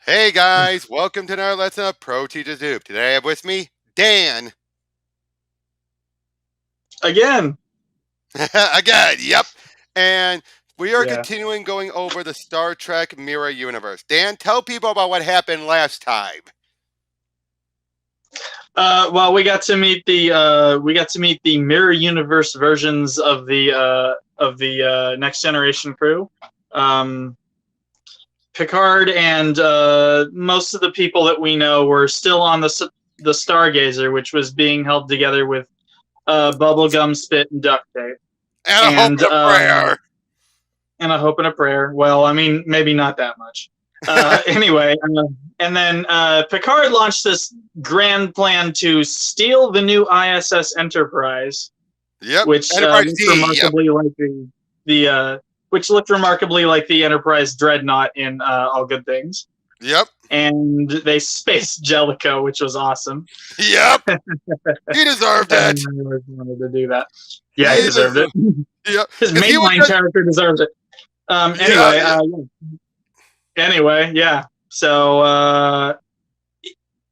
Hey guys, welcome to another lesson of Pro Teacher Zoop. Today I have with me Dan. Again. Again, yep. And we are Yeah. continuing going over the Star Trek Mirror Universe. Dan, tell people about what happened last time. Well, we got to meet the mirror universe versions of the Next Generation crew. Um, Picard and most of the people that we know were still on the Stargazer, which was being held together with bubblegum, spit, and duct tape, And a hope and and a prayer. and a hope and a prayer. Well, I mean, maybe not that much. Anyway, and then Picard launched this grand plan to steal the new ISS Enterprise, Yep. which Enterprise looked D, yep. remarkably like the which looked remarkably like the Enterprise Dreadnought in All Good Things. Yep. And they spaced Jellicoe, which was awesome. Yep. He deserved I it. always wanted to do that. Yeah, he deserved it. Yep. His Because he was mainline just, character deserves it. yeah, yeah. Anyway, yeah. So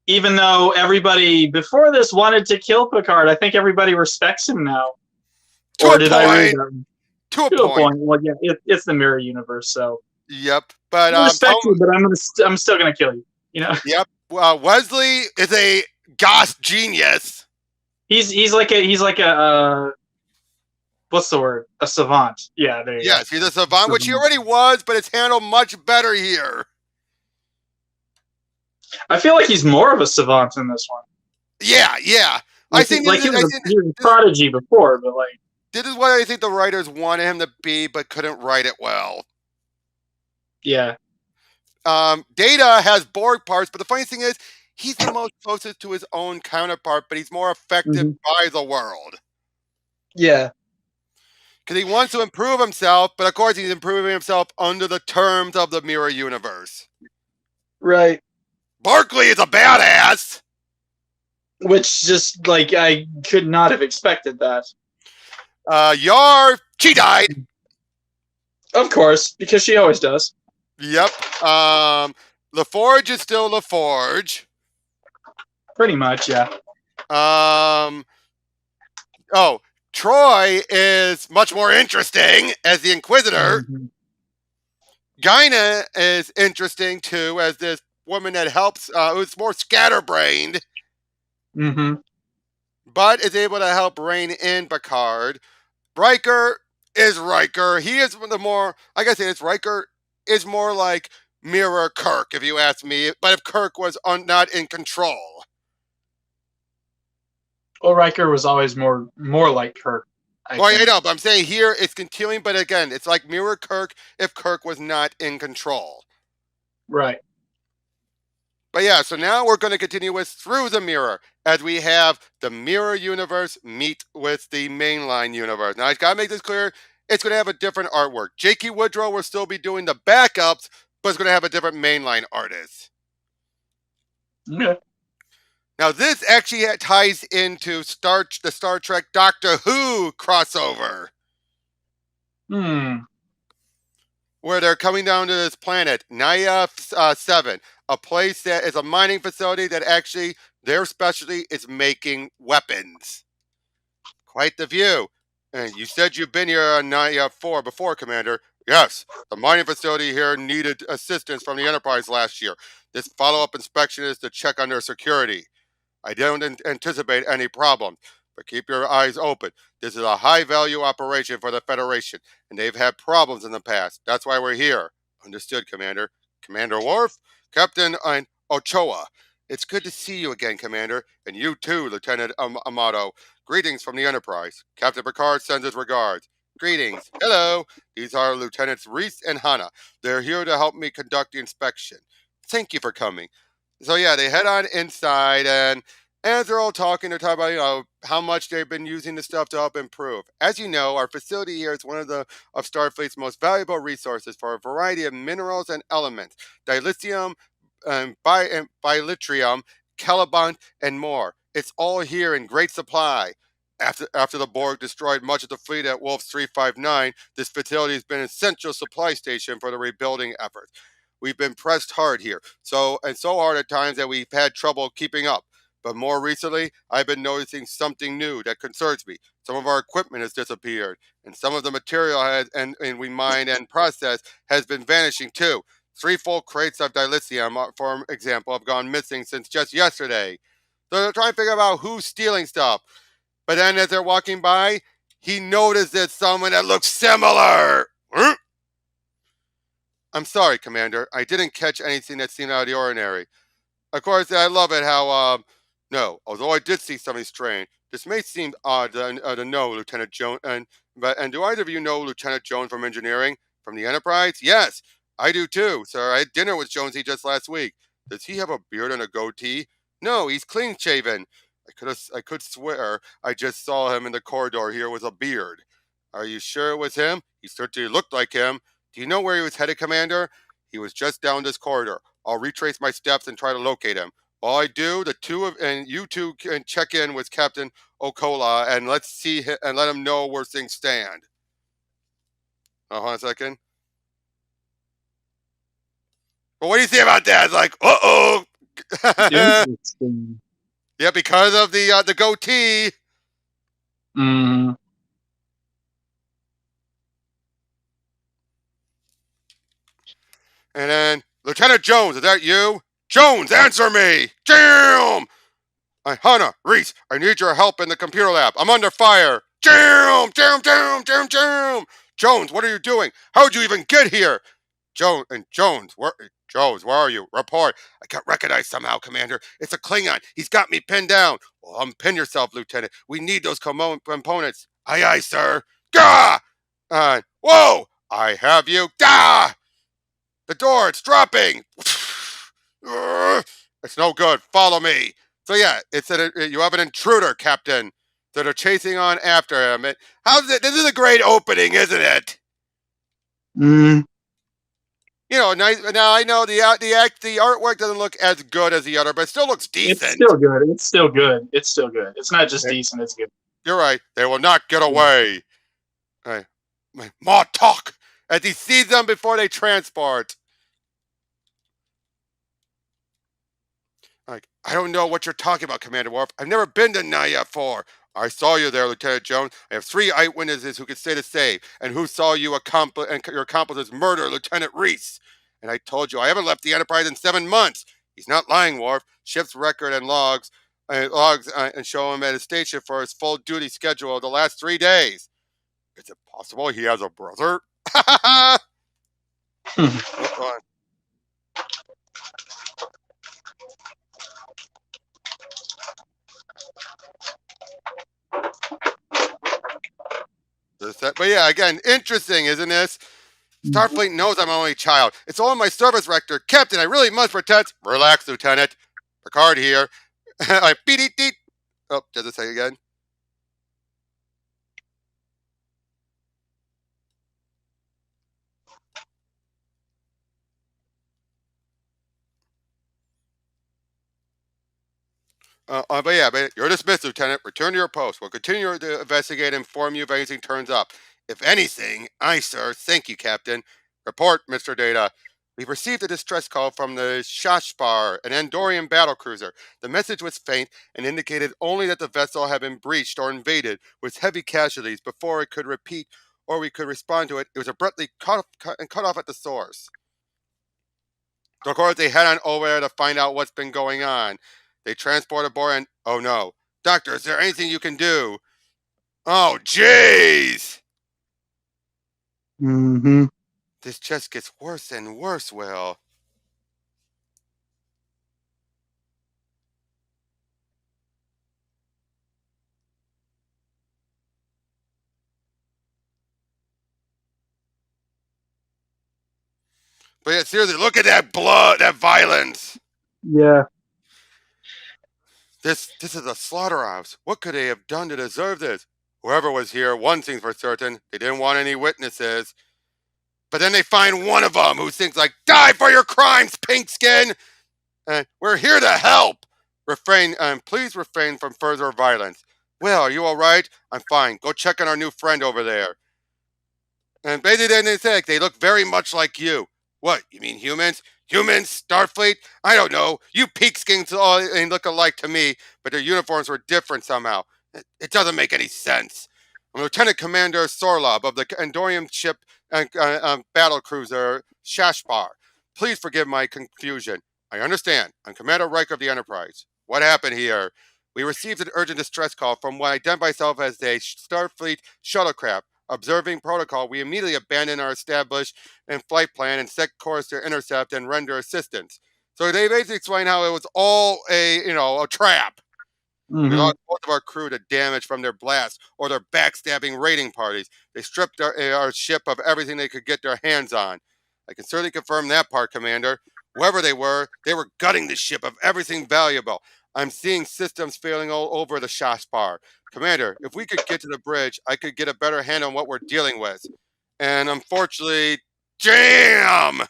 even though everybody before this wanted to kill Picard, I think everybody respects him now. To Or a did I read point. them? To a To a point. point. Well, yeah, it's the mirror universe, so Yep. But I respect you, but I'm still gonna kill you. You know, yep. Wesley is a goth genius. he's like a what's the word? A savant. Yeah, there you Yes, go. he's a savant, which he already was, but it's handled much better here. I feel like he's more of a savant in this one. Yeah, yeah. I Like, think like he this is, was a prodigy before, but like, this is what I think the writers wanted him to be, but couldn't write it well. yeah. Data has Borg parts, but the funny thing is, he's the most closest to his own counterpart, but he's more affected Mm-hmm. by the world. Yeah. Because he wants to improve himself, but of course he's improving himself under the terms of the mirror universe. Right. Barkley is a badass. Which just like I could not have expected that. Yar, she died. Of course, because she always does. Yep. LaForge is still LaForge. Pretty much, yeah. Oh, Troy is much more interesting as the Inquisitor. Mm-hmm. Gyna is interesting too as this woman that helps, who's more scatterbrained, Mm-hmm. but is able to help rein in Picard. Riker is Riker. He is the more, like I said, it's Riker is more like Mirror Kirk, if you ask me. But if Kirk was not in control. Well, Riker was always more like Kirk. Well, I know, but I'm saying here it's continuing, but again, it's like Mirror Kirk if Kirk was not in control. Right. But yeah, so now we're going to continue with Through the Mirror as we have the Mirror Universe meet with the mainline universe. Now, I got to make this clear. It's going to have a different artwork. J.K. Woodrow will still be doing the backups, but it's going to have a different mainline artist. Yeah. Now, this actually ties into the Star Trek Doctor Who crossover. Where they're coming down to this planet, Naya 7, a place that is a mining facility that actually their specialty is making weapons. Quite the view. And you said you've been here on Naya 4 before, Commander. Yes, the mining facility here needed assistance from the Enterprise last year. This follow-up inspection is to check on their security. I don't anticipate any problems, but keep your eyes open. This is a high-value operation for the Federation, and they've had problems in the past. That's why we're here. Understood, Commander. Commander Worf, Captain Ochoa. It's good to see you again, Commander, and you too, Lieutenant Amato. Greetings from the Enterprise. Captain Picard sends his regards. Greetings. Hello. These are Lieutenants Reese and Hannah. They're here to help me conduct the inspection. Thank you for coming. So yeah, they head on inside, and as they're all talking, they're talking about how much they've been using the stuff to help improve. As you know, our facility here is one of Starfleet's most valuable resources for a variety of minerals and elements: dilithium, bilitrium, chelibant, and more. It's all here in great supply. After the Borg destroyed much of the fleet at Wolf 359, this facility has been an essential supply station for the rebuilding efforts. we've been pressed hard here. So hard at times that we've had trouble keeping up. But more recently, I've been noticing something new that concerns me. Some of our equipment has disappeared, and some of the material and we mine and process has been vanishing too. Three full crates of dilithium, for example, have gone missing since just yesterday. So they're trying to figure out who's stealing stuff. But then as they're walking by, he notices someone that looks similar. Huh? I'm sorry, Commander. I didn't catch anything that seemed out of the ordinary. Of course, I love it how, no, although I did see something strange, this may seem odd to know, Lieutenant Jones. And do either of you know Lieutenant Jones from engineering, from the Enterprise? Yes, I do too, sir. I had dinner with Jonesy just last week. Does he have a beard and a goatee? No, he's clean shaven. I could swear I just saw him in the corridor here with a beard. Are you sure it was him? He certainly looked like him. Do you know where he was headed, Commander? He was just down this corridor. I'll retrace my steps and try to locate him. While I do, you two can check in with Captain Okola and let's see and let him know where things stand. Hold on a second. But what do you say about that? It's like, uh-oh. Interesting. Yeah, because of the goatee. Mm. And then, Lieutenant Jones, is that you? Jones, answer me! Damn! Hannah, Reese, I need your help in the computer lab. I'm under fire. Jam! Jam! Jam! Jam! Jam! Jones, what are you doing? How'd you even get here? Jones, where are you? Report. I got recognized somehow, Commander. It's a Klingon. He's got me pinned down. Well, unpin yourself, Lieutenant. We need those components. Aye, aye, sir. Gah! Whoa! I have you. Gah! The door, it's dropping. It's no good. Follow me. So yeah, you have an intruder, Captain. So they're chasing on after him. This is a great opening, isn't it? Mm. You know, nice. Now I know the artwork doesn't look as good as the other, but it still looks decent. It's still good. It's still good. It's still good. It's not just decent. It's good. You're right. They will not get away. Hey, Ma talk as he sees them before they transport. Like, I don't know what you're talking about, Commander Worf. I've never been to Naya 4. I saw you there, Lieutenant Jones. I have 3 eyewitnesses who can say the same, and who saw you your accomplice's murder, Lieutenant Reese. And I told you I haven't left the Enterprise in 7 months. He's not lying, Worf. Ship's record and logs and show him at his station for his full duty schedule of the last 3 days. Is it possible he has a brother? Oh, but yeah, again, interesting, isn't this? Starfleet knows I'm an only child. It's all in my service record. Captain, I really must protect. Relax, Lieutenant. Picard here. I beat it. Oh, does it say again? But you're dismissed, Lieutenant. Return to your post. We'll continue to investigate and inform you if anything turns up. If anything, aye, sir. Thank you, Captain. Report, Mr. Data. We've received a distress call from the Shashpar, an Andorian battlecruiser. The message was faint and indicated only that the vessel had been breached or invaded with heavy casualties before it could repeat or we could respond to it. It was abruptly cut off at the source. So of course, they head on over there to find out what's been going on. They transport aboard and, oh no. Doctor, is there anything you can do? Oh, jeez! Mm-hmm. This just gets worse and worse, Will. But yeah, seriously, look at that blood, that violence. Yeah. This is a slaughterhouse. What could they have done to deserve this? Whoever was here, one thing's for certain, they didn't want any witnesses. But then they find one of them who thinks like, die for your crimes, pink skin! We're here to help! Please refrain from further violence. Well, are you alright? I'm fine. Go check on our new friend over there. And basically then they say, like, they look very much like you. What, you mean humans? Humans? Starfleet? I don't know. You peakskins all look alike to me, but their uniforms were different somehow. It doesn't make any sense. I'm Lieutenant Commander Sorlob of the Andorian ship and battle cruiser Shashbar. Please forgive my confusion. I understand. I'm Commander Riker of the Enterprise. What happened here? We received an urgent distress call from what identified itself as a Starfleet shuttlecraft. Observing protocol, we immediately abandoned our established and flight plan and set course to intercept and render assistance. So they basically explain how it was all a trap. We Mm-hmm. lost most of our crew to damage from their blast or their backstabbing raiding parties. They stripped our ship of everything they could get their hands on. I can certainly confirm that part, Commander. Whoever they were gutting the ship of everything valuable. I'm seeing systems failing all over the Shashpar. Commander, if we could get to the bridge, I could get a better handle on what we're dealing with. And unfortunately, jam!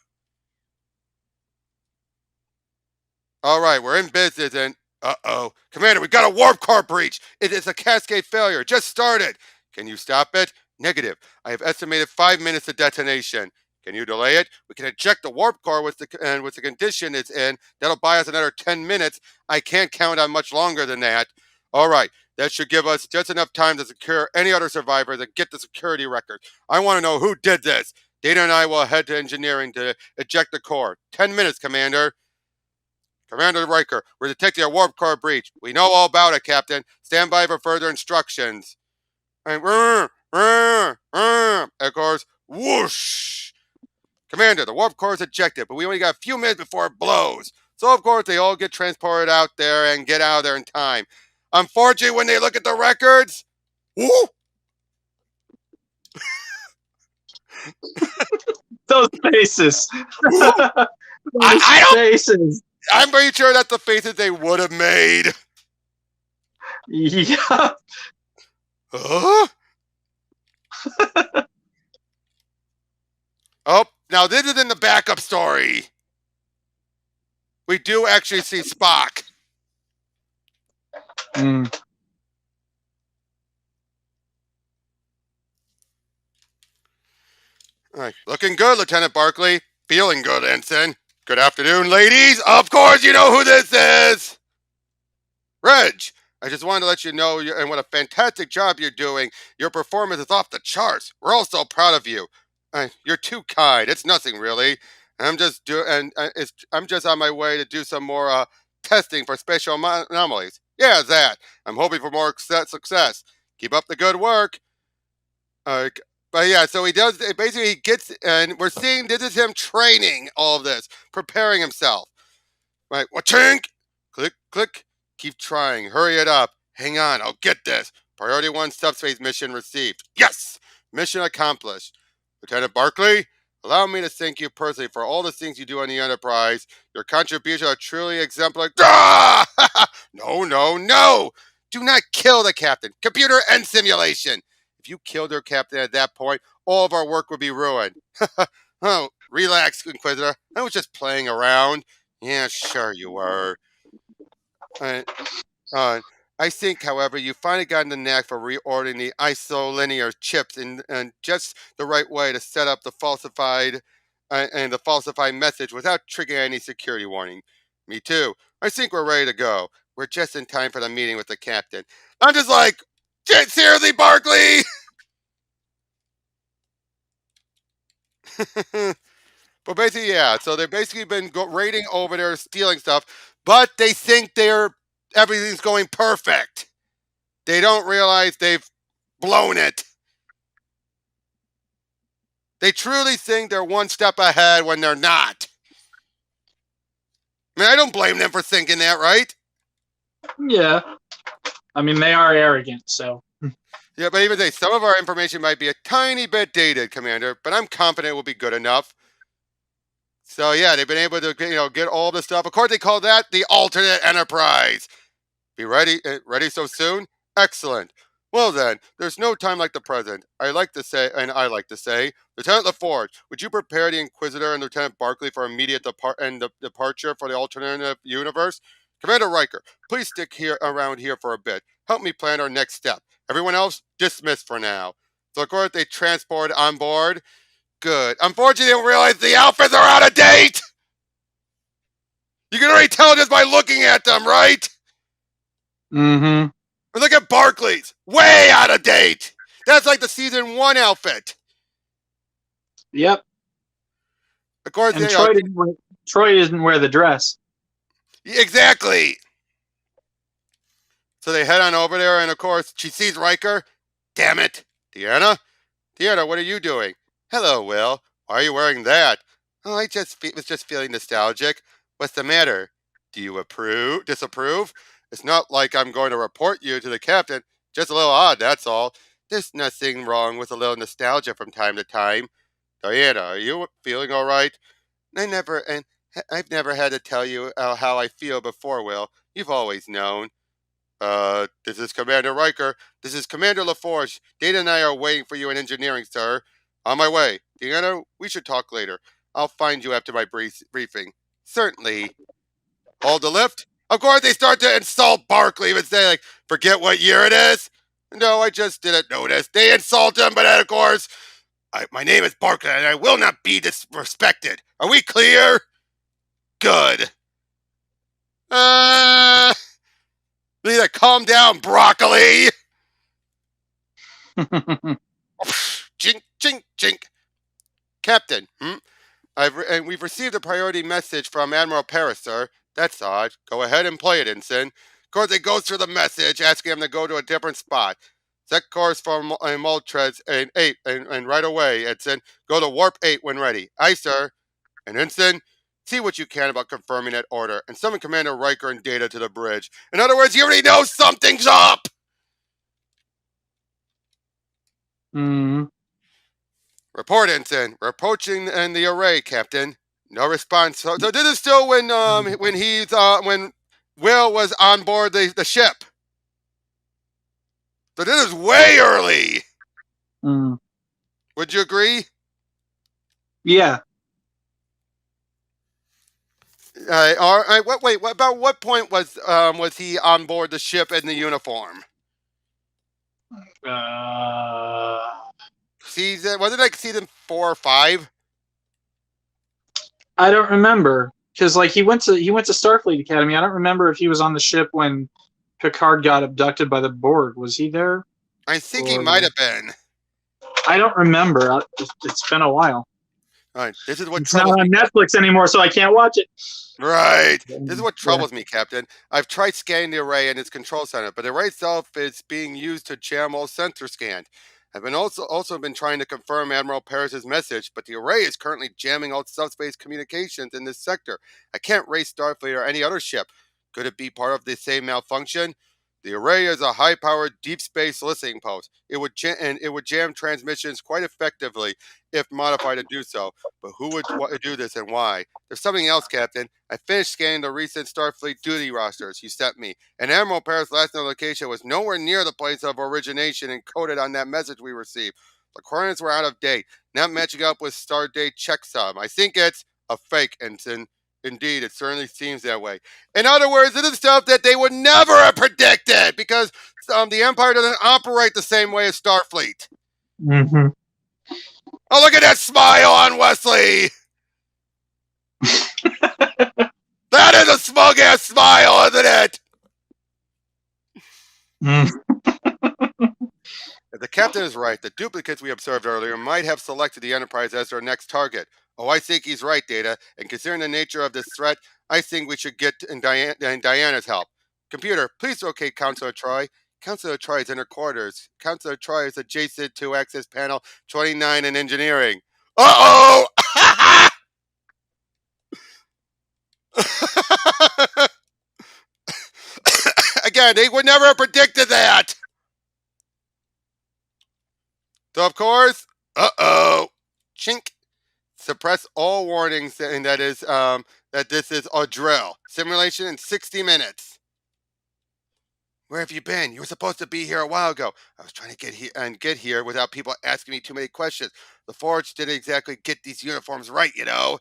All right, we're in business and uh-oh. Commander, we got a warp core breach. It is a cascade failure. Just started. Can you stop it? Negative. I have estimated 5 minutes to detonation. Can you delay it? We can eject the warp core with the condition it's in. That'll buy us another 10 minutes. I can't count on much longer than that. All right. That should give us just enough time to secure any other survivors and get the security record. I want to know who did this. Data and I will head to engineering to eject the core. 10 minutes, Commander. Commander Riker, we're detecting a warp core breach. We know all about it, Captain. Stand by for further instructions. And of course, whoosh. Commander, the warp core is ejected, but we only got a few minutes before it blows. So, of course, they all get transported out there and get out of there in time. Unfortunately, when they look at the records, whoo, Those faces. whoo, Those I don't. faces. I'm pretty sure that's the faces they would have made. Yeah. Huh? Oh, now this is in the backup story. We do actually see Spock. Mm. All right. Looking good, Lieutenant Barclay. Feeling good, Ensign. Good afternoon, ladies. Of course, you know who this is. Reg. I just wanted to let you know and what a fantastic job you're doing. Your performance is off the charts. We're all so proud of you. You're too kind. It's nothing really. I'm just on my way to do some more testing for special anomalies. Yeah, that. I'm hoping for more success. Keep up the good work. Uh, but yeah, so he does. Basically, he gets, and we're seeing this is him training all of this, preparing himself. Right, wachink, click, click. Keep trying. Hurry it up. Hang on, I'll get this. Priority 1 subspace mission received. Yes! Mission accomplished. Lieutenant Barclay, allow me to thank you personally for all the things you do on the Enterprise. Your contributions are truly exemplary. Ah! No, no, no! Do not kill the captain. Computer and simulation. If you killed your captain at that point, all of our work would be ruined. Oh, relax, Inquisitor. I was just playing around. Yeah, sure you were. Uh, uh, I think, however, you finally gotten the knack for reordering the isolinear chips in just the right way to set up the falsified and the falsified message without triggering any security warning. Me too. I think we're ready to go. We're just in time for the meeting with the captain. I'm just like, seriously, Barkley? But basically, yeah. So they've basically been raiding over there, stealing stuff, but they think everything's going perfect. They don't realize they've blown it. They truly think they're one step ahead when they're not. I mean, I don't blame them for thinking that, right? Yeah. I mean, they are arrogant, so. Yeah, but even some of our information might be a tiny bit dated, Commander, but I'm confident it will be good enough. So yeah, they've been able to get all the stuff. Of course, they call that the alternate Enterprise. Be ready? Ready so soon? Excellent. Well then, there's no time like the present. I like to say, Lieutenant LaForge, would you prepare the Inquisitor and Lieutenant Barclay for immediate departure for the alternative universe? Commander Riker, please stick around here for a bit. Help me plan our next step. Everyone else, dismissed for now. So of course they transport on board. Good. Unfortunately, I didn't realize the outfits are out of date. You can already tell just by looking at them, right? Mm-hmm. Look at Barkley's. Way out of date. That's like the season 1 outfit. Yep. Of course, And Troy didn't wear the dress. exactly. So they head on over there, and of course, she sees Riker. Damn it. Deanna? Deanna, what are you doing? Hello, Will. Why are you wearing that? Oh, I was just feeling nostalgic. What's the matter? Do you disapprove? It's not like I'm going to report you to the captain. Just a little odd, that's all. There's nothing wrong with a little nostalgia from time to time. Diana, are you feeling all right? I've never had to tell you how I feel before, Will. You've always known. This is Commander Riker. This is Commander LaForge. Data and I are waiting for you in engineering, sir. On my way. Deanna, we should talk later. I'll find you after my briefing. Certainly. Hold the lift. Of course, they start to insult Barkley and say, like, forget what year it is. No, I just didn't notice. They insult him, but then, of course, my name is Barkley and I will not be disrespected. Are we clear? Good. You need to calm down, broccoli. Chink, chink, chink. Captain, and we've received a priority message from Admiral Paris, sir. That's odd. Go ahead and play it, Ensign. Of course, it goes through the message asking him to go to a different spot. Set course for Moltres and 8, and right away, Ensign. Go to Warp 8 when ready. Aye, sir. And Ensign, see what you can about confirming that order, and summon Commander Riker and Data to the bridge. In other words, you already know something's up! Mm. Report, Ensign. We're approaching the array, Captain. No response. So this is still when when Will was on board the ship. So this is way early. Mm. Would you agree? Yeah. Wait. About what point was he on board the ship in the uniform? Season, was it like season 4 or 5? I don't remember because like he went to Starfleet Academy. I don't remember if he was on the ship when Picard got abducted by the Borg. Was he there? I think he Or might have been. I don't remember. It's been a while. All right, this is what It's not troubles on me. Netflix anymore, so I can't watch it. Right. This is what troubles me, Captain. I've tried scanning the array and its control center, but the array itself is being used to jam all sensor scans. I've been also been trying to confirm Admiral Paris's message, but the array is currently jamming all subspace communications in this sector. I can't raise Starfleet or any other ship. Could it be part of the same malfunction? The array is a high-powered deep space listening post. It would jam transmissions quite effectively if modified to do so. But who would do this and why? There's something else, Captain. I finished scanning the recent Starfleet duty rosters you sent me, and Admiral Paris' last known location was nowhere near the place of origination encoded on that message we received. The coordinates were out of date, not matching up with Stardate checksum. I think it's a fake, Ensign. Indeed, it certainly seems that way. In other words, this is stuff that they would never have predicted because the Empire doesn't operate the same way as Starfleet. Mm-hmm. Oh, look at that smile on Wesley! That is a smug ass smile, isn't it? Mm. If the captain is right, the duplicates we observed earlier might have selected the Enterprise as their next target. Oh, I think he's right, Data. And considering the nature of this threat, I think we should get in Diana's help. Computer, please locate Counselor Troy. Counselor Troy is in her quarters. Counselor Troy is adjacent to access panel 29 in engineering. Uh-oh! Again, they would never have predicted that. So, of course, chink. Suppress all warnings saying that this is a drill. Simulation in 60 minutes. Where have you been? You were supposed to be here a while ago. I was trying to get here without people asking me too many questions. The Forge didn't exactly get these uniforms right, you know.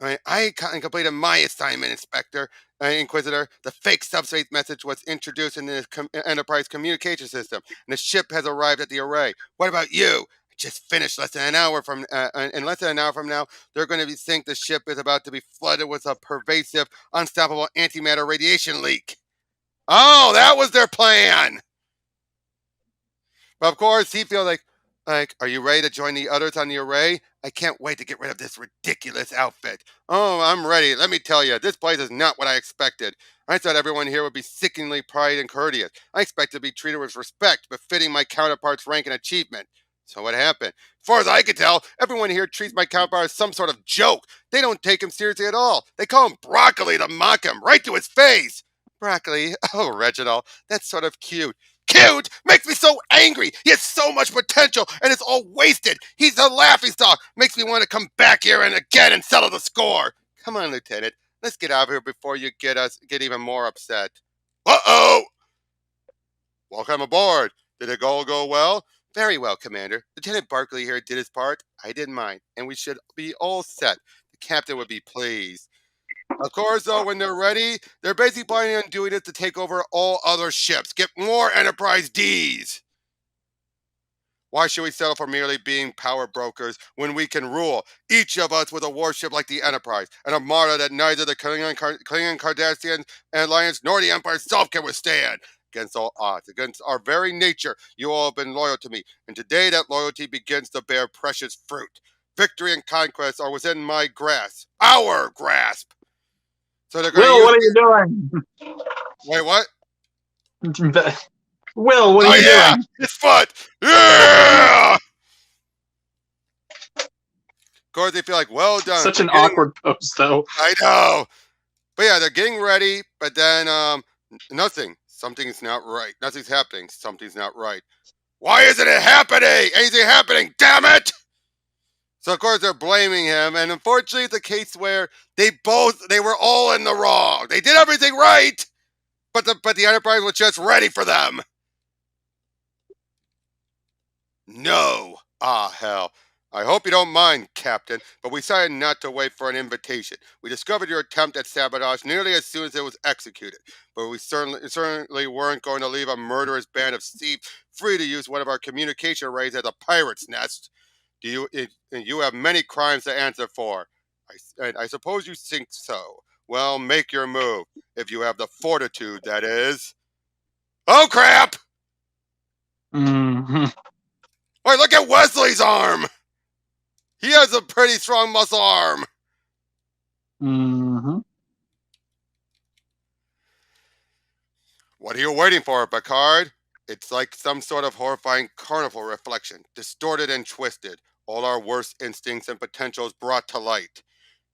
I completed my assignment, Inquisitor. The fake subspace message was introduced in the Enterprise communication system, and the ship has arrived at the array. What about you? I just finished less than an hour from, in less than an hour from now, they're going to think the ship is about to be flooded with a pervasive, unstoppable antimatter radiation leak. Oh, that was their plan. But of course, he feels like, are you ready to join the others on the array? I can't wait to get rid of this ridiculous outfit. Oh, I'm ready. Let me tell you, this place is not what I expected. I thought everyone here would be sickeningly polite and courteous. I expected to be treated with respect, befitting my counterpart's rank and achievement. So what happened? As far as I can tell, everyone here treats my counterpart as some sort of joke. They don't take him seriously at all. They call him Broccoli to mock him right to his face. Broccoli? Oh, Reginald, that's sort of cute. Cute makes me so angry. He has so much potential, and it's all wasted. He's a laughingstock. Makes me want to come back here and again and settle the score. Come on, Lieutenant. Let's get out of here before you get even more upset. Uh-oh! Welcome aboard. Did it all go well? Very well, Commander. Lieutenant Barkley here did his part. I did mine, and we should be all set. The captain would be pleased. Of course, though, when they're ready, they're basically planning on doing it to take over all other ships. Get more Enterprise Ds. Why should we settle for merely being power brokers when we can rule, each of us with a warship like the Enterprise, an armada that neither the Klingon Cardassian Alliance nor the Empire itself can withstand? Against all odds, against our very nature, you all have been loyal to me, and today that loyalty begins to bear precious fruit. Victory and conquest are within my grasp, our grasp. So they're going to Will, use. what are you doing? Wait, what? Will, what are Oh you yeah, doing? his foot. Yeah. Of course, they feel like, well done. Such an awkward pose, though. I know. But yeah, they're getting ready, but then nothing. Something's not right. Nothing's happening. Something's not right. Why isn't it happening? Anything happening? Damn it! So of course they're blaming him, and unfortunately it's a case where they were all in the wrong. They did everything right, but the Enterprise was just ready for them. No. Ah, hell. I hope you don't mind, Captain, but we decided not to wait for an invitation. We discovered your attempt at sabotage nearly as soon as it was executed, but we certainly weren't going to leave a murderous band of thieves free to use one of our communication arrays as a pirate's nest. You have many crimes to answer for. I suppose you think so. Well, make your move, if you have the fortitude, that is. Oh, crap! Mm-hmm. Wait, look at Wesley's arm! He has a pretty strong muscle arm. Mm-hmm. What are you waiting for, Picard? It's like some sort of horrifying carnival reflection, distorted and twisted, all our worst instincts and potentials brought to light.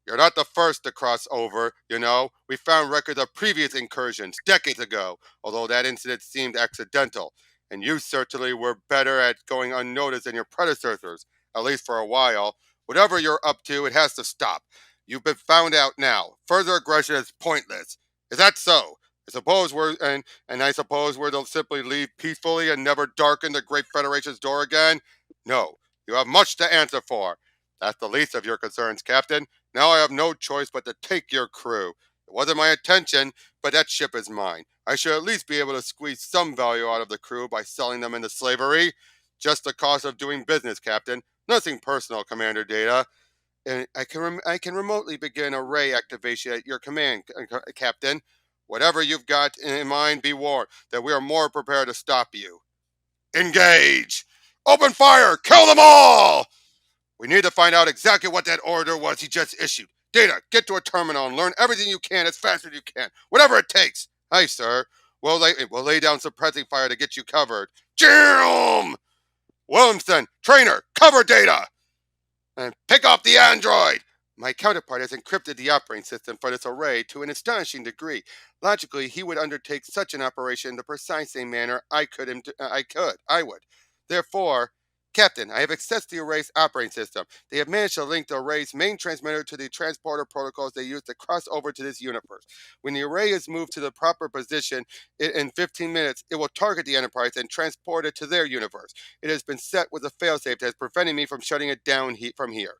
You're not the first to cross over, you know. We found records of previous incursions decades ago, although that incident seemed accidental. And you certainly were better at going unnoticed than your predecessors, at least for a while. Whatever you're up to, it has to stop. You've been found out now. Further aggression is pointless. Is that so? I suppose we're to simply leave peacefully and never darken the Great Federation's door again? No, you have much to answer for. That's the least of your concerns, Captain. Now I have no choice but to take your crew. It wasn't my intention, but that ship is mine. I should at least be able to squeeze some value out of the crew by selling them into slavery. Just the cost of doing business, Captain. Nothing personal, Commander Data. And I can remotely begin array activation at your command, Captain. Whatever you've got in mind, be warned that we are more prepared to stop you. Engage! Open fire! Kill them all! We need to find out exactly what that order was he just issued. Data, get to a terminal and learn everything you can as fast as you can. Whatever it takes. Aye, sir. We'll lay down suppressing fire to get you covered. Jam! Williamson, trainer, cover Data! And pick up the android! My counterpart has encrypted the operating system for this array to an astonishing degree. Logically, he would undertake such an operation in the precise same manner I would. Therefore, Captain, I have accessed the array's operating system. They have managed to link the array's main transmitter to the transporter protocols they use to cross over to this universe. When the array is moved to the proper position in 15 minutes, it will target the Enterprise and transport it to their universe. It has been set with a failsafe that is preventing me from shutting it down from here.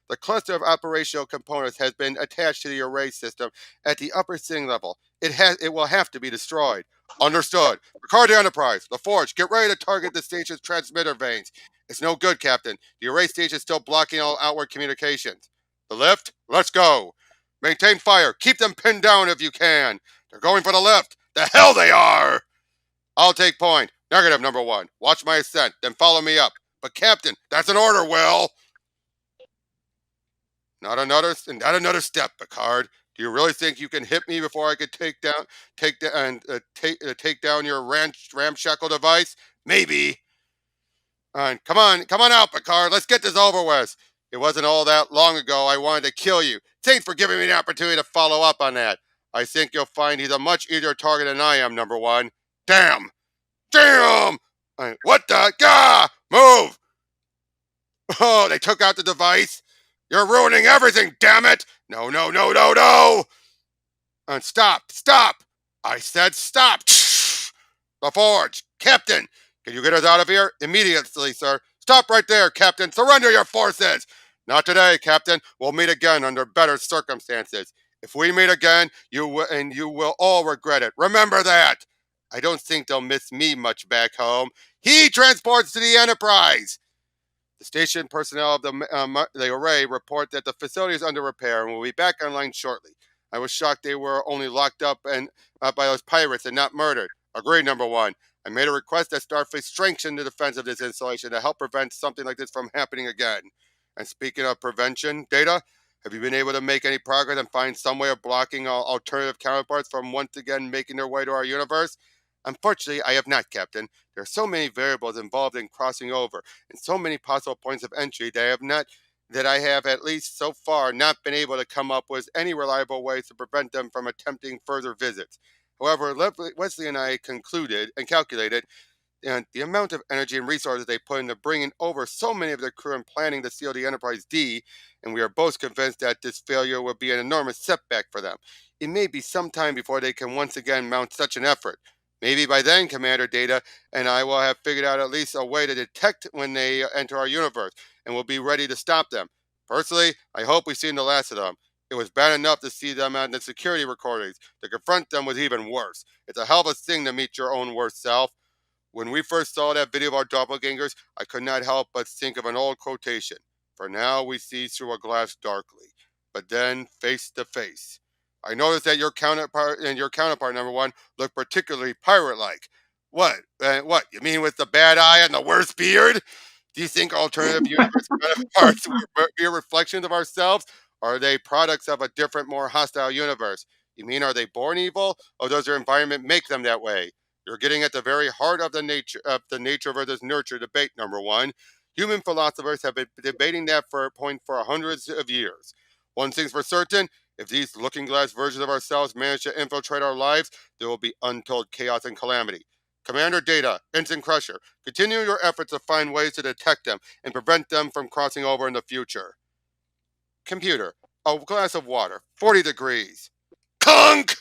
The cluster of operational components has been attached to the array system at the upper sitting level. It will have to be destroyed. Understood. Picard the Enterprise, the Forge, get ready to target the station's transmitter veins. It's no good, Captain. The array station is still blocking all outward communications. The lift? Let's go. Maintain fire. Keep them pinned down if you can. They're going for the lift. The hell they are! I'll take point. Negative, number one. Watch my ascent, then follow me up. But Captain, that's an order, Will. Not another step, Picard. Do you really think you can hit me before I could take down your ramshackle device? Maybe. Come on out, Picard. Let's get this over with. It wasn't all that long ago I wanted to kill you. Thanks for giving me the opportunity to follow up on that. I think you'll find he's a much easier target than I am, number one. Damn! Damn! What the? Gah! Move! Oh, they took out the device. You're ruining everything, damn it! No, no, no, no, no! And stop! I said stop! The forge! Captain! Can you get us out of here? Immediately, sir. Stop right there, Captain! Surrender your forces! Not today, Captain. We'll meet again under better circumstances. If we meet again, you will all regret it. Remember that! I don't think they'll miss me much back home. He transports to the Enterprise! The station personnel of the array report that the facility is under repair and will be back online shortly. I was shocked they were only locked up by those pirates and not murdered. Agreed, number one. I made a request that Starfleet strengthen the defense of this installation to help prevent something like this from happening again. And speaking of prevention, Data, have you been able to make any progress and find some way of blocking alternative counterparts from once again making their way to our universe? Unfortunately, I have not, Captain. There are so many variables involved in crossing over, and so many possible points of entry that I have at least so far not been able to come up with any reliable ways to prevent them from attempting further visits. However, Wesley and I concluded and calculated and the amount of energy and resources they put into bringing over so many of their crew and planning to seal the Enterprise D, and we are both convinced that this failure will be an enormous setback for them. It may be some time before they can once again mount such an effort. Maybe by then, Commander Data and I will have figured out at least a way to detect when they enter our universe, and will be ready to stop them. Personally, I hope we've seen the last of them. It was bad enough to see them on the security recordings. To confront them was even worse. It's a hell of a thing to meet your own worst self. When we first saw that video of our doppelgangers, I could not help but think of an old quotation. For now we see through a glass darkly, but then face to face. I noticed that your counterpart number one looked particularly pirate-like. What? You mean with the bad eye and the worst beard? Do you think alternative universe counterparts will be reflections of ourselves, or are they products of a different, more hostile universe? You mean are they born evil, or does their environment make them that way? You're getting at the very heart of the nature versus nurture debate, number one. Human philosophers have been debating that point for hundreds of years. One thing's for certain, if these looking glass versions of ourselves manage to infiltrate our lives, there will be untold chaos and calamity. Commander Data, Ensign Crusher, continue your efforts to find ways to detect them and prevent them from crossing over in the future. Computer, a glass of water, 40 degrees. Conk!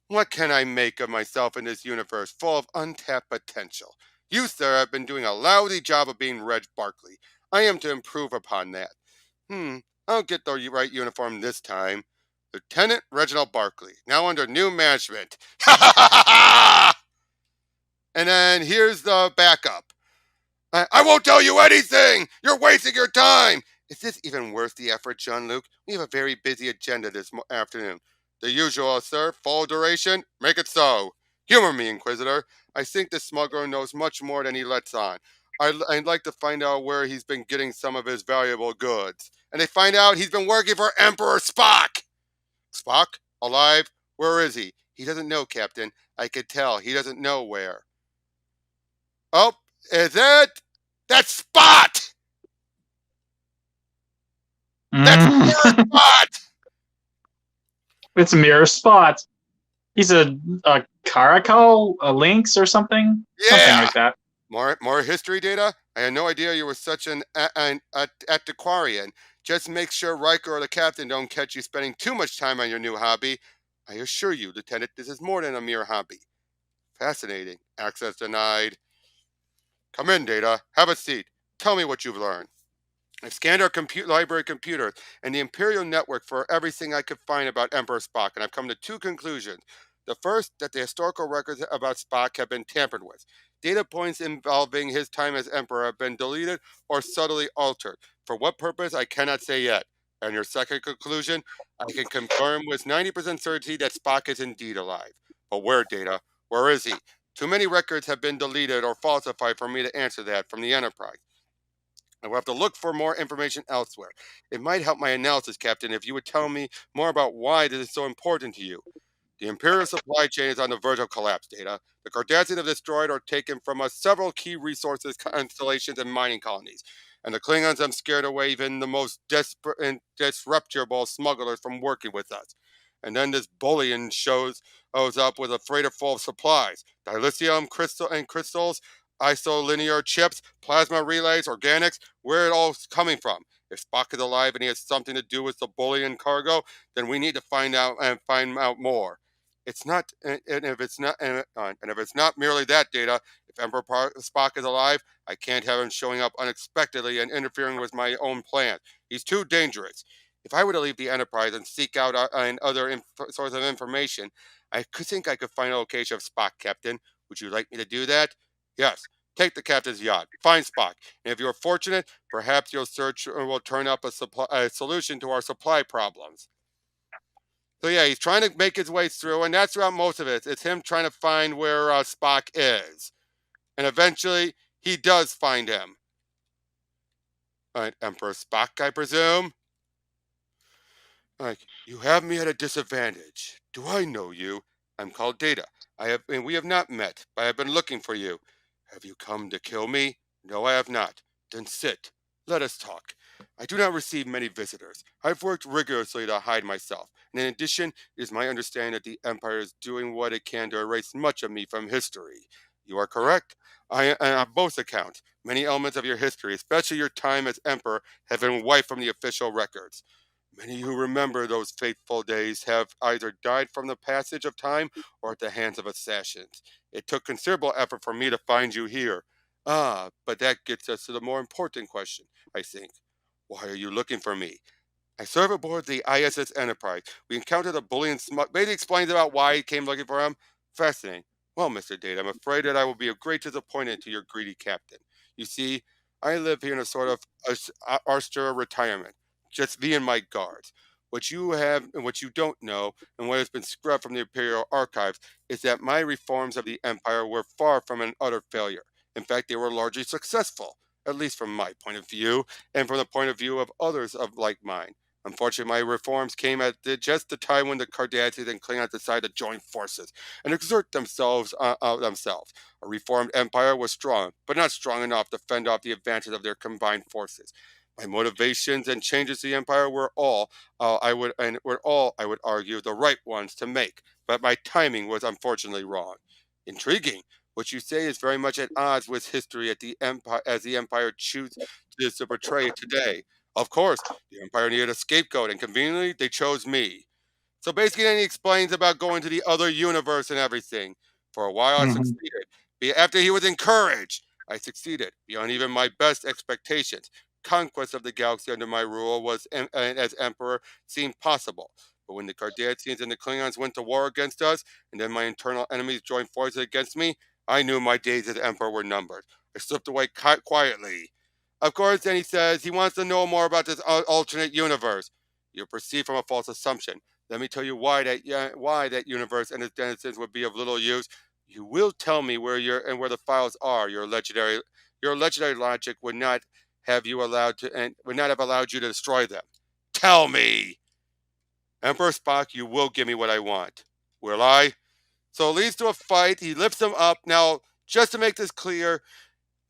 What can I make of myself in this universe full of untapped potential? You, sir, have been doing a lousy job of being Reg Barkley. I am to improve upon that. I'll get the right uniform this time. Lieutenant Reginald Barkley, now under new management. Ha ha ha ha ha! And then here's the backup. I won't tell you anything! You're wasting your time! Is this even worth the effort, Jean-Luc? We have a very busy agenda this afternoon. The usual, sir. Full duration? Make it so. Humor me, Inquisitor. I think this smuggler knows much more than he lets on. I'd like to find out where he's been getting some of his valuable goods. And they find out he's been working for Emperor Spock! Spock? Alive? Where is he? He doesn't know, Captain. I could tell. He doesn't know where. Oh, is it? That's Spot! That's Spot! It's a mirror spot. He's a caracal, a lynx, or something. Something Yeah! like that. More history Data? I had no idea you were such an antiquarian. Just make sure Riker or the captain don't catch you spending too much time on your new hobby. I assure you, Lieutenant, this is more than a mere hobby. Fascinating. Access denied. Come in, Data. Have a seat. Tell me what you've learned. I've scanned our library computers and the Imperial network for everything I could find about Emperor Spock, and I've come to two conclusions. The first, that the historical records about Spock have been tampered with. Data points involving his time as Emperor have been deleted or subtly altered. For what purpose, I cannot say yet. And your second conclusion, I can confirm with 90% certainty that Spock is indeed alive. But where, Data? Where is he? Too many records have been deleted or falsified for me to answer that from the Enterprise. I will have to look for more information elsewhere. It might help my analysis, Captain, if you would tell me more about why this is so important to you. The Imperial supply chain is on the verge of collapse, Data. The Cardassians have destroyed or taken from us several key resources, installations, and mining colonies. And the Klingons have scared away even the most desperate and disreputable smugglers from working with us. And then this bullion shows up with a freighter full of supplies. Dilithium, crystals, isolinear chips, plasma relays, organics, where it all coming from. If Spock is alive and he has something to do with the bullion cargo, then we need to find out more. It's not, and if it's not, and if it's not merely that, Data. If Spock is alive, I can't have him showing up unexpectedly and interfering with my own plan. He's too dangerous. If I were to leave the Enterprise and seek out other source of information, I could think I could find a location of Spock, Captain. Would you like me to do that? Yes. Take the captain's yacht. Find Spock. And if you're fortunate, perhaps your search will turn up a solution to our supply problems. So yeah, he's trying to make his way through, and that's throughout most of it. It's him trying to find where Spock is, and eventually he does find him. All right, Emperor Spock, I presume. Like, you have me at a disadvantage. Do I know you? I'm called Data. And we have not met, but I have been looking for you. Have you come to kill me? No, I have not. Then sit. Let us talk. I do not receive many visitors. I've worked rigorously to hide myself, and in addition, it is my understanding that the Empire is doing what it can to erase much of me from history. You are correct. And on both accounts, many elements of your history, especially your time as Emperor, have been wiped from the official records. Many who remember those fateful days have either died from the passage of time or at the hands of assassins. It took considerable effort for me to find you here. But that gets us to the more important question, I think. Why are you looking for me? I serve aboard the ISS Enterprise. We encountered a bullion smuggled. Maybe explains about why he came looking for him. Fascinating. Well, Mr. Data, I'm afraid that I will be a great disappointment to your greedy captain. You see, I live here in a sort of austere retirement, just me and my guards. What you have and what you don't know, and what has been scrubbed from the Imperial archives, is that my reforms of the Empire were far from an utter failure. In fact, they were largely successful, at least from my point of view, and from the point of view of others of like mind. Unfortunately, my reforms came at just the time when the Cardassians and Klingons decided to join forces and exert themselves. A reformed empire was strong, but not strong enough to fend off the advances of their combined forces. My motivations and changes to the empire were all I would argue the right ones to make, but my timing was unfortunately wrong. Intriguing. What you say is very much at odds with history at the empire as the empire chooses to portray it today. Of course, the Empire needed a scapegoat, and conveniently, they chose me. So basically, then he explains about going to the other universe and everything. For a while, I Mhm. succeeded. After he was encouraged, I succeeded beyond even my best expectations. Conquest of the galaxy under my rule as emperor, seemed possible. But when the Cardassians and the Klingons went to war against us, and then my internal enemies joined forces against me, I knew my days as emperor were numbered. I slipped away quietly. Of course, then he says he wants to know more about this alternate universe. You proceed from a false assumption. Let me tell you why that universe and its denizens would be of little use. You will tell me where the files are. Your legendary logic would not have you allowed to and would not have allowed you to destroy them. Tell me, Emperor Spock. You will give me what I want. Will I? So it leads to a fight. He lifts him up. Now, just to make this clear,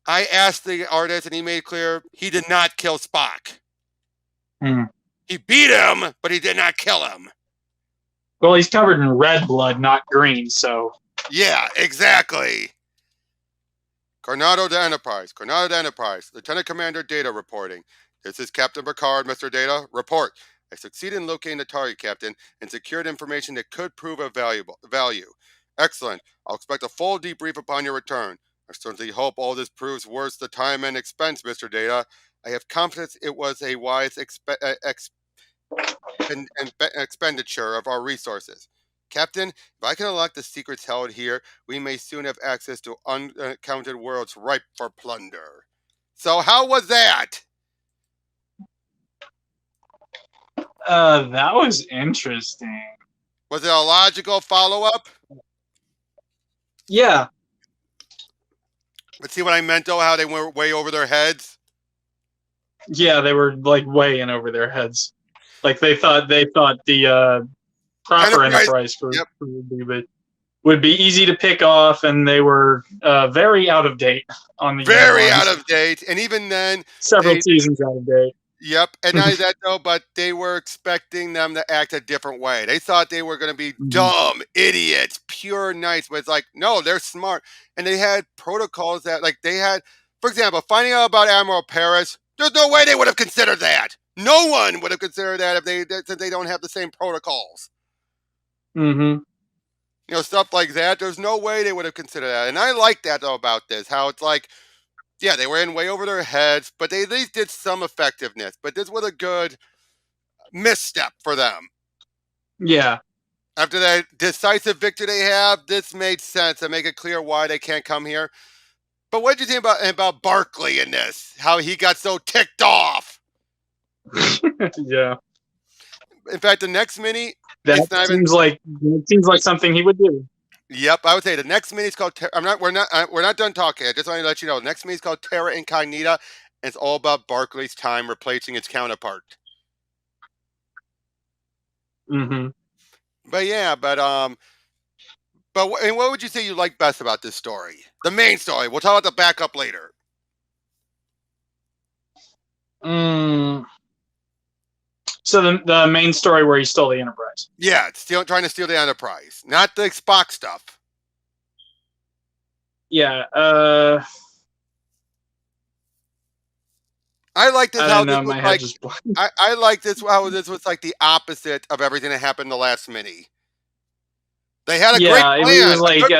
I asked the artist, and he made clear he did not kill Spock. Mm. He beat him, but he did not kill him. Well, he's covered in red blood, not green, so. Yeah, exactly. Coronado to Enterprise. Lieutenant Commander Data reporting. This is Captain Picard, Mr. Data. Report. I succeeded in locating the target, Captain, and secured information that could prove of value. Excellent. I'll expect a full debrief upon your return. I certainly hope all this proves worth the time and expense, Mr. Data. I have confidence it was a wise expenditure of our resources. Captain, if I can unlock the secrets held here, we may soon have access to uncounted worlds ripe for plunder. So, how was that? That was interesting. Was it a logical follow up? Yeah, But see what I meant, though, how they went way over their heads? yeah, they were like way in over their heads. Like they thought the proper Enterprise. Enterprise crew Yep. would be easy to pick off, and they were very out of date on the young Very out ones. of date. And even then, Several they. seasons out of date. Yep. And not only that, though, but they were expecting them to act a different way. They thought they were going to be Mhm. dumb, idiots, pure nice. But it's like, no, they're smart. And they had protocols that, like, they had, for example, finding out about Admiral Paris, there's no way they would have considered that. No one would have considered that if since they don't have the same protocols. Mm-hmm. Stuff like that. There's no way they would have considered that. And I like that, though, about this, how it's like, yeah, they were in way over their heads, but they at least did some effectiveness. But this was a good misstep for them. Yeah. After that decisive victory they have, this made sense and make it clear why they can't come here. But what did you think about Barkley in this? How he got so ticked off? Yeah. In fact, the next mini, That it's not even. seems like something he would do. Yep, I would say the next mini is called. We're not done talking. I just want to let you know. The next mini is called Terra Incognita. And it's all about Barkley's time replacing its counterpart. Mm-hmm. But yeah, and what would you say you like best about this story? The main story. We'll talk about the backup later. Mm. So the main story where he stole the Enterprise. Yeah, it's trying to steal the Enterprise, not the Spock stuff. Yeah. I like this I how don't this know. was My head like. just. I like this how this was like the opposite of everything that happened in the last mini. They had a great Yeah, plan. it was like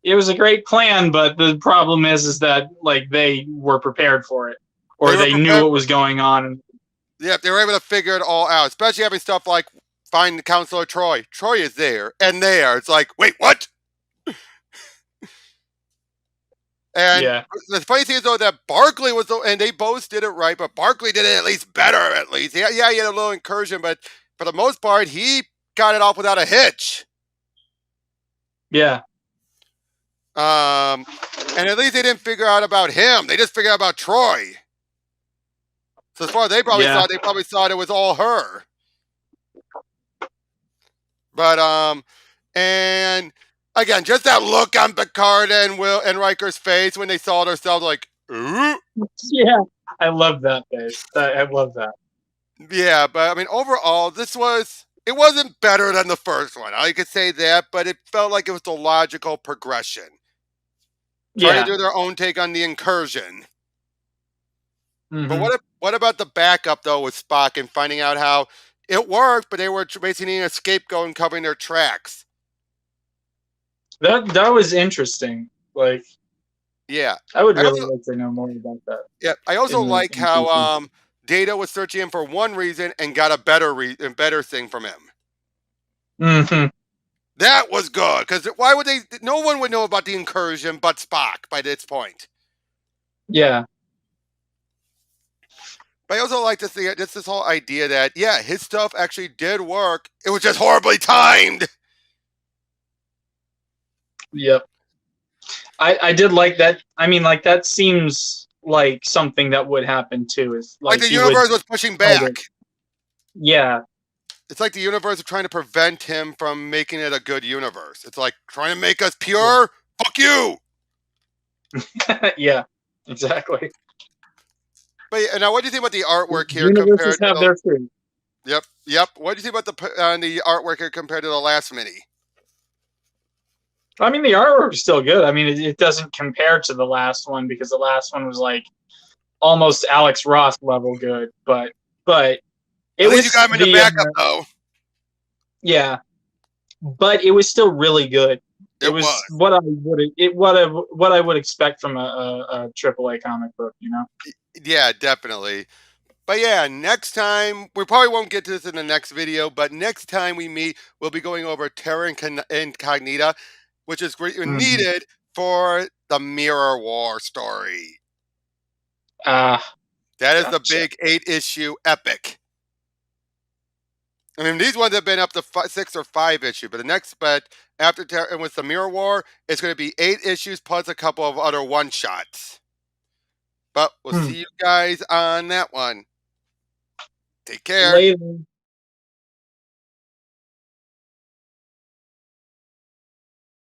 it was a great plan, but the problem is that like they were prepared for it, or they knew what was going on. Yeah, they were able to figure it all out, especially having stuff like find Counselor Troy. Troy is there and there. It's like, wait, what? And Yeah. the funny thing is, though, that Barkley was, and they both did it right, but Barkley did it at least better, at least. Yeah, he had a little incursion, but for the most part, he got it off without a hitch. Yeah. And at least they didn't figure out about him. They just figured out about Troy. So as far as they probably thought it was all her. But and again, just that look on Picard and Will and Riker's face when they saw themselves, like, ooh. Yeah, I love that face. I love that. Yeah, but I mean, overall, it wasn't better than the first one. I could say that, but it felt like it was the logical progression. Trying to do their own take on the incursion. Mm-hmm. But what about the backup, though, with Spock and finding out how it worked, but they were basically needing a scapegoat and covering their tracks? That was interesting. Like, yeah, I would really like to know more about that. Yeah, I also like how Data was searching him for one reason and got a better thing from him. Mm-hmm. That was good, because why would they? No one would know about the incursion but Spock by this point. Yeah. But I also like to see this whole idea that, yeah, his stuff actually did work. It was just horribly timed. Yep. I did like that. I mean, like, that seems like something that would happen too. Is like the universe was pushing back. Yeah. It's like the universe is trying to prevent him from making it a good universe. It's like trying to make us pure. Yeah. Fuck you. Yeah, exactly. But now, what do you think about the artwork here? Universes have their truth. Yep. What do you think about the artwork here compared to the last mini? I mean, the artwork is still good. I mean, it doesn't compare to the last one because the last one was like almost Alex Ross level good, but it was. You got him in the backup though. Yeah, but it was still really good. It was what I would expect from a AAA comic book, you know. Yeah, definitely. But yeah, next time we probably won't get to this in the next video, but next time we meet, we'll be going over Terra Incognita, which is Mhm. needed for the Mirror War story. Ah, That is the gotcha. big 8-issue epic. I mean, these ones have been up to 6 or 5 issue, but the next, but after and with the Mirror War, it's going to be 8 issues plus a couple of other one shots. But we'll Hmm. see you guys on that one. Take care. Later.